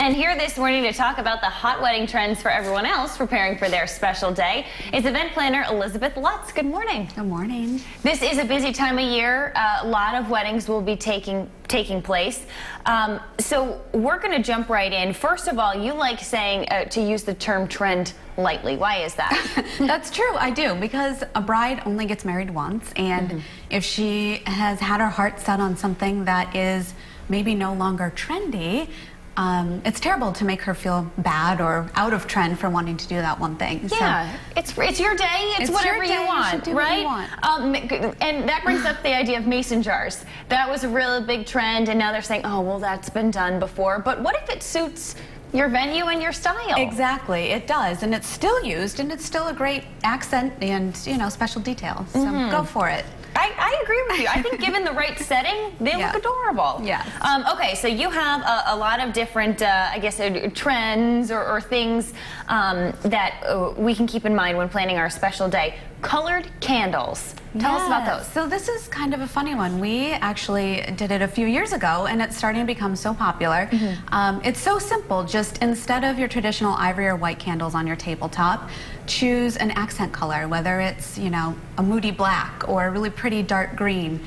And here this morning to talk about the hot wedding trends for everyone else preparing for their special day is event planner Elizabeth Lutz. Good morning. Good morning. This is a busy time of year. A lot of weddings will be taking place. So we're going to jump right in. First of all, you like saying to use the term trend lightly. Why is that? That's true, I do, because a bride only gets married once, and if she has had her heart set on something that is maybe no longer trendy, it's terrible to make her feel bad or out of trend for wanting to do that one thing. Yeah, so it's your day. It's whatever you want, right? And that brings up the idea of mason jars. That was a really big trend, and now they're saying, oh, well, that's been done before. But what if it suits your venue and your style? Exactly, it does, and it's still used, and it's still a great accent and, you know, special detail. So go for it. I agree with you. I think given the right setting, they look adorable. Yeah. Okay, so you have a lot of different, I guess, trends or things that we can keep in mind when planning our special day. Colored candles. Tell us about those. So this is kind of a funny one. We actually did it a few years ago, and it's starting to become so popular. It's so simple. Just instead of your traditional ivory or white candles on your tabletop, choose an accent color, whether it's, you know, a moody black or a really pretty dark green.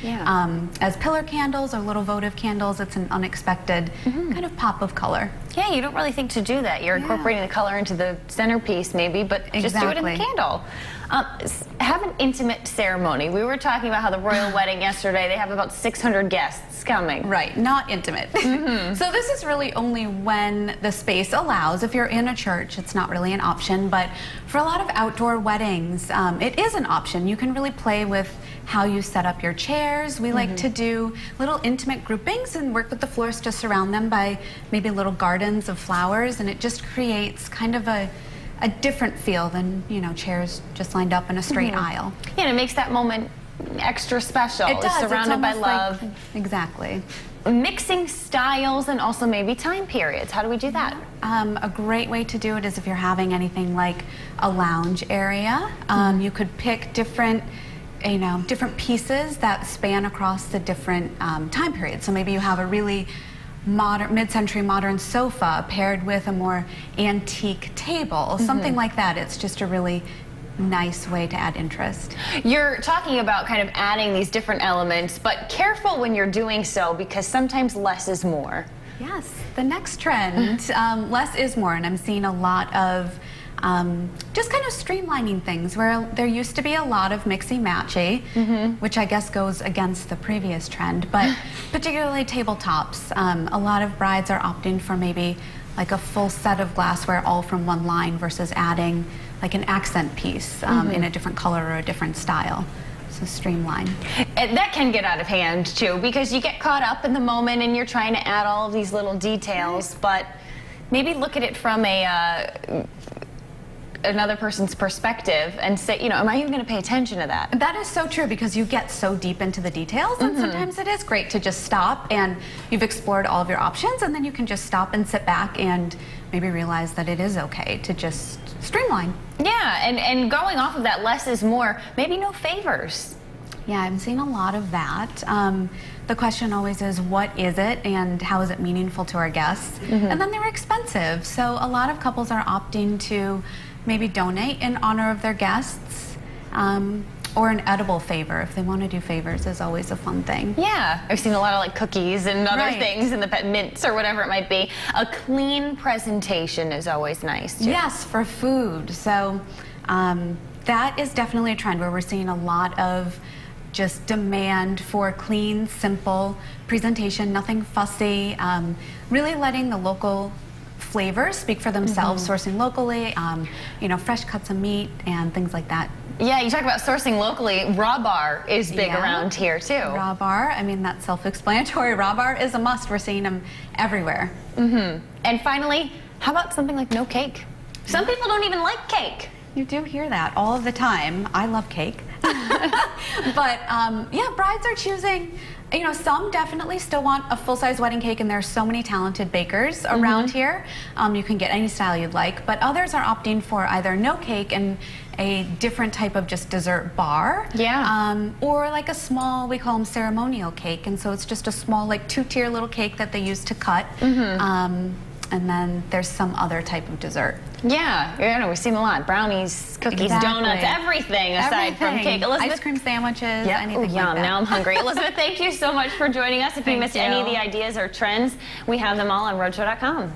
As pillar candles or little votive candles, it's an unexpected kind of pop of color. Yeah, you don't really think to do that. You're incorporating the color into the centerpiece maybe, but just do it in the candle. Have an intimate ceremony. We were talking about how the royal wedding yesterday, they have about 600 guests coming. Right, not intimate. So this is really only when the space allows. If you're in a church, it's not really an option, but for a lot of outdoor weddings, it is an option. You can really play with how you set up your chairs. We like to do little intimate groupings and work with the florist to surround them by maybe little gardens of flowers, and it just creates kind of a different feel than, you know, chairs just lined up in a straight aisle. Yeah, and it makes that moment extra special. It does. It's surrounded by love. Exactly. Mixing styles and also maybe time periods. How do we do that? A great way to do it is if you're having anything like a lounge area. You could pick different pieces that span across the different time periods. So maybe you have a really modern, mid-century modern sofa paired with a more antique table, something like that. It's just a really nice way to add interest. You're talking about kind of adding these different elements, but careful when you're doing so, because sometimes less is more. Yes, the next trend, less is more, and I'm seeing a lot of just kind of streamlining things where there used to be a lot of mixy-matchy, which I guess goes against the previous trend, but particularly tabletops. A lot of brides are opting for maybe like a full set of glassware all from one line versus adding like an accent piece in a different color or a different style. So streamline. And that can get out of hand too, because you get caught up in the moment and you're trying to add all of these little details, but maybe look at it from another person's perspective and say, you know, am I even going to pay attention to that? That is so true, because you get so deep into the details, and sometimes it is great to just stop, and you've explored all of your options, and then you can just stop and sit back and maybe realize that it is okay to just streamline. Yeah, and going off of that less is more, maybe no favors. Yeah, I'm seeing a lot of that. The question always is, what is it and how is it meaningful to our guests? And then they're expensive, so a lot of couples are opting to maybe donate in honor of their guests, or an edible favor. If they want to do favors, is always a fun thing. Yeah, I've seen a lot of like cookies and other things in the mints or whatever it might be. A clean presentation is always nice too. Yes, for food. So that is definitely a trend where we're seeing a lot of just demand for clean, simple presentation, nothing fussy, really letting the local flavors speak for themselves, sourcing locally, you know, fresh cuts of meat and things like that. Yeah, you talk about sourcing locally. Raw bar is big around here too. Raw bar, I mean, that's self-explanatory. Raw bar is a must. We're seeing them everywhere. And finally, how about something like no cake? Some people don't even like cake. You do hear that all of the time. I love cake. But yeah, brides are choosing, you know, some definitely still want a full-size wedding cake, and there are so many talented bakers around here. You can get any style you'd like, but others are opting for either no cake and a different type of just dessert bar. Or like a small, we call them ceremonial cake, and so it's just a small, like 2-tier little cake that they use to cut. and then there's some other type of dessert. Yeah, you know, we've seen a lot. Brownies, cookies, donuts, everything aside from cake. Elizabeth, ice cream sandwiches, anything yum, like that. now I'm hungry. Elizabeth, thank you so much for joining us. If you missed any of the ideas or trends, we have them all on Roadshow.com.